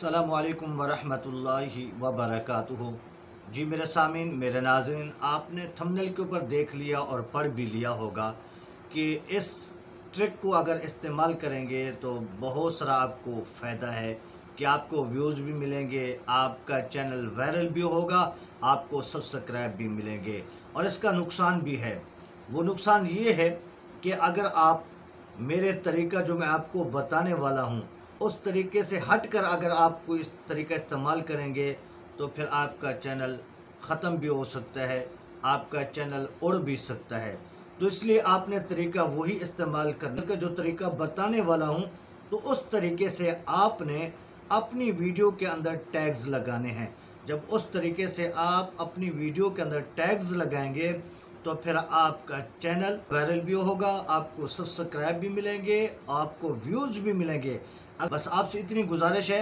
अस्सलामुअलैकुम वरहमतुल्लाहि वबरकातुहू। जी मेरे सामीन, मेरे नाज़रीन, आपने थंबनेल के ऊपर देख लिया और पढ़ भी लिया होगा कि इस ट्रिक को अगर इस्तेमाल करेंगे तो बहुत सारा आपको फ़ायदा है कि आपको व्यूज़ भी मिलेंगे, आपका चैनल वायरल भी होगा, आपको सब्सक्राइब भी मिलेंगे। और इसका नुकसान भी है। वो नुकसान ये है कि अगर आप मेरे तरीका जो मैं आपको बताने वाला हूँ उस तरीके से हटकर अगर आप कोई इस तरीका इस्तेमाल करेंगे तो फिर आपका चैनल ख़त्म भी हो सकता है, आपका चैनल उड़ भी सकता है। तो इसलिए आपने तरीका वही इस्तेमाल करने का जो तरीका बताने वाला हूँ, तो उस तरीके से आपने अपनी वीडियो के अंदर टैग्स लगाने हैं। जब उस तरीके से आप अपनी वीडियो के अंदर टैग्स लगाएंगे तो फिर आपका चैनल वायरल भी होगा, आपको सब्सक्राइब भी मिलेंगे, आपको व्यूज़ भी मिलेंगे। बस आपसे इतनी गुजारिश है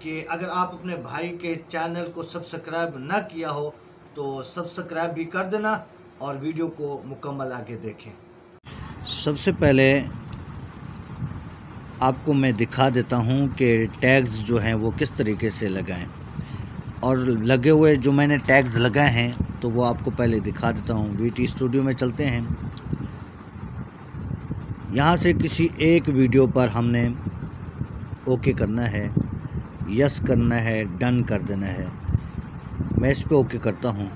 कि अगर आप अपने भाई के चैनल को सब्सक्राइब ना किया हो तो सब्सक्राइब भी कर देना और वीडियो को मुकम्मल आगे देखें। सबसे पहले आपको मैं दिखा देता हूं कि टैग्स जो हैं वो किस तरीके से लगाएं, और लगे हुए जो मैंने टैग्स लगाए हैं तो वो आपको पहले दिखा देता हूं। वीटी स्टूडियो में चलते हैं। यहाँ से किसी एक वीडियो पर हमने ओके करना है, यस करना है, डन कर देना है। मैं इस पे ओके करता हूँ।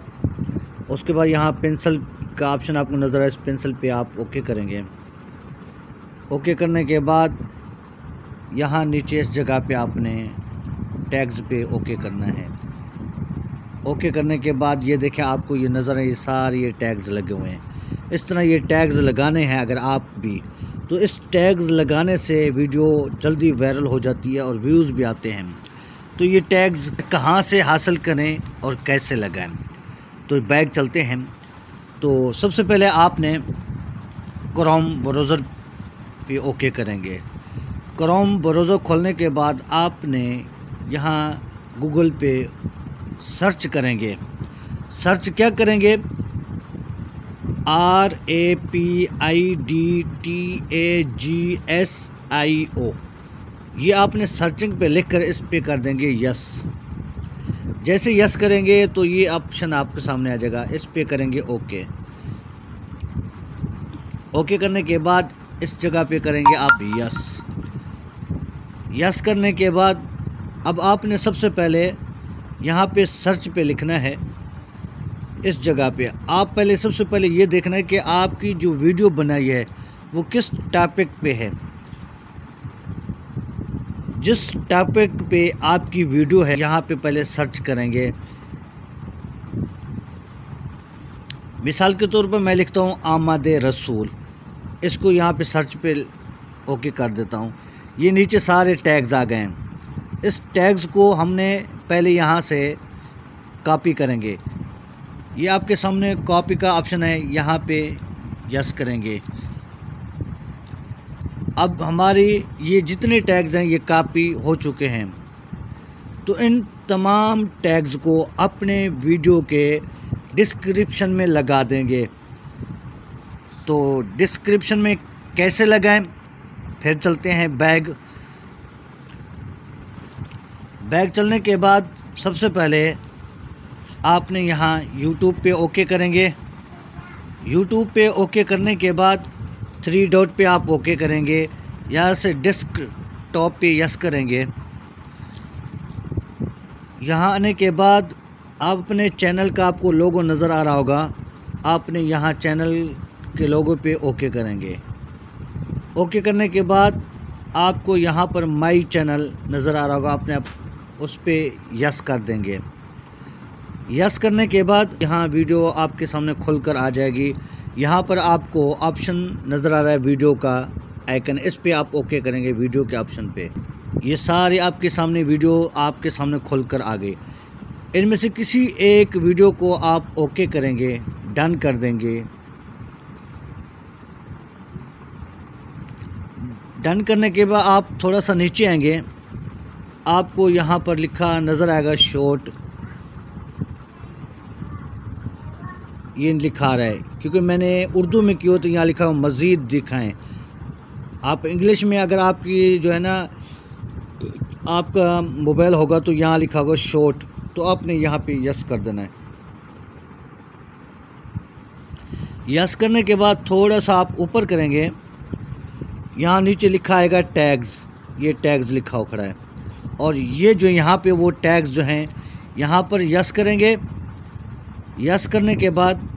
उसके बाद यहाँ पेंसिल का ऑप्शन आपको नज़र आए, इस पेंसिल पे आप ओके करेंगे। ओके करने के बाद यहाँ नीचे इस जगह पे आपने टैग्स पे ओके करना है। ओके करने के बाद ये देखें, आपको ये नज़र आए, ये सारे ये टैग्स लगे हुए हैं। इस तरह ये टैग्स लगाने हैं अगर आप भी, तो इस टैग्स लगाने से वीडियो जल्दी वायरल हो जाती है और व्यूज़ भी आते हैं। तो ये टैग्स कहाँ से हासिल करें और कैसे लगाएं, तो बैक चलते हैं। तो सबसे पहले आपने क्रोम ब्राउज़र पे ओके करेंगे। क्रोम ब्राउज़र खोलने के बाद आपने यहाँ गूगल पे सर्च करेंगे। सर्च क्या करेंगे? RAPIDTAGSIO। ये आपने सर्चिंग पे लिख कर इस पे कर देंगे यस। जैसे यस करेंगे तो ये ऑप्शन आपके सामने आ जाएगा, इस पे करेंगे ओके। ओके करने के बाद इस जगह पे करेंगे आप यस। यस करने के बाद अब आपने सबसे पहले यहाँ पे सर्च पे लिखना है। इस जगह पे आप पहले सबसे पहले ये देखना है कि आपकी जो वीडियो बनाई है वो किस टॉपिक पे है। जिस टॉपिक पे आपकी वीडियो है यहाँ पे पहले सर्च करेंगे। मिसाल के तौर पर मैं लिखता हूँ आमद रसूल। इसको यहाँ पे सर्च पे ओके कर देता हूँ। ये नीचे सारे टैग्स आ गए हैं। इस टैग्स को हमने पहले यहाँ से कॉपी करेंगे। ये आपके सामने कॉपी का ऑप्शन है, यहाँ पे यस करेंगे। अब हमारी ये जितने टैग्स हैं ये कॉपी हो चुके हैं। तो इन तमाम टैग्स को अपने वीडियो के डिस्क्रिप्शन में लगा देंगे। तो डिस्क्रिप्शन में कैसे लगाएं? फिर चलते हैं बैग चलने के बाद सबसे पहले आपने यहाँ YouTube पे ओके करेंगे। YouTube पे ओके करने के बाद 3 डॉट पे आप ओके करेंगे। यहाँ से डेस्कटॉप पे यस करेंगे। यहाँ आने के बाद आप अपने चैनल का आपको लोगो नज़र आ रहा होगा, आपने यहाँ चैनल के लोगो पे ओके करेंगे। ओके करने के बाद आपको यहाँ पर माई चैनल नज़र आ रहा होगा, आपने उस पर यस कर देंगे। यस करने के बाद यहाँ वीडियो आपके सामने खुलकर आ जाएगी। यहाँ पर आपको ऑप्शन नज़र आ रहा है वीडियो का आइकन, इस पे आप ओके करेंगे। वीडियो के ऑप्शन पे ये सारे आपके सामने वीडियो आपके सामने खुलकर आ गई। इनमें से किसी एक वीडियो को आप ओके करेंगे, डन कर देंगे। डन करने के बाद आप थोड़ा सा नीचे आएंगे, आपको यहाँ पर लिखा नज़र आएगा शॉर्ट। ये लिखा रहा है क्योंकि मैंने उर्दू में किया तो यहाँ लिखा हुआ मज़ीद दिखाएं। आप इंग्लिश में अगर आपकी जो है ना आपका मोबाइल होगा तो यहाँ लिखा होगा शॉर्ट, तो आपने यहाँ पे यस कर देना है। यस करने के बाद थोड़ा सा आप ऊपर करेंगे, यहाँ नीचे लिखा आएगा टैग्स, ये टैग्स लिखा हो खड़ा है, और ये जो यहाँ पे वो टैग्स जो हैं यहाँ पर यस करेंगे। यस करने के बाद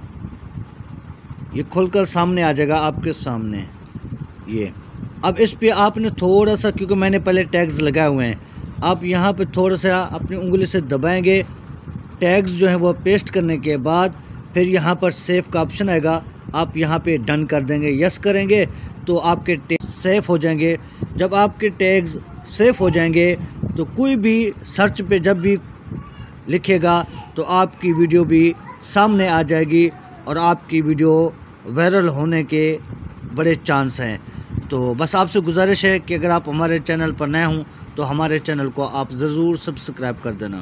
ये खुलकर सामने आ जाएगा आपके सामने ये। अब इस पे आपने थोड़ा सा, क्योंकि मैंने पहले टैग्स लगाए हुए हैं, आप यहाँ पे थोड़ा सा अपनी उंगली से दबाएंगे। टैग्स जो है वो पेस्ट करने के बाद फिर यहाँ पर सेव का ऑप्शन आएगा, आप यहाँ पे डन कर देंगे, यस करेंगे तो आपके टैग सेव हो जाएंगे। जब आपके टैग्स सेव हो जाएंगे तो कोई भी सर्च पे जब भी लिखेगा तो आपकी वीडियो भी सामने आ जाएगी और आपकी वीडियो वायरल होने के बड़े चांस हैं। तो बस आपसे गुजारिश है कि अगर आप हमारे चैनल पर नए हों तो हमारे चैनल को आप ज़रूर सब्सक्राइब कर देना।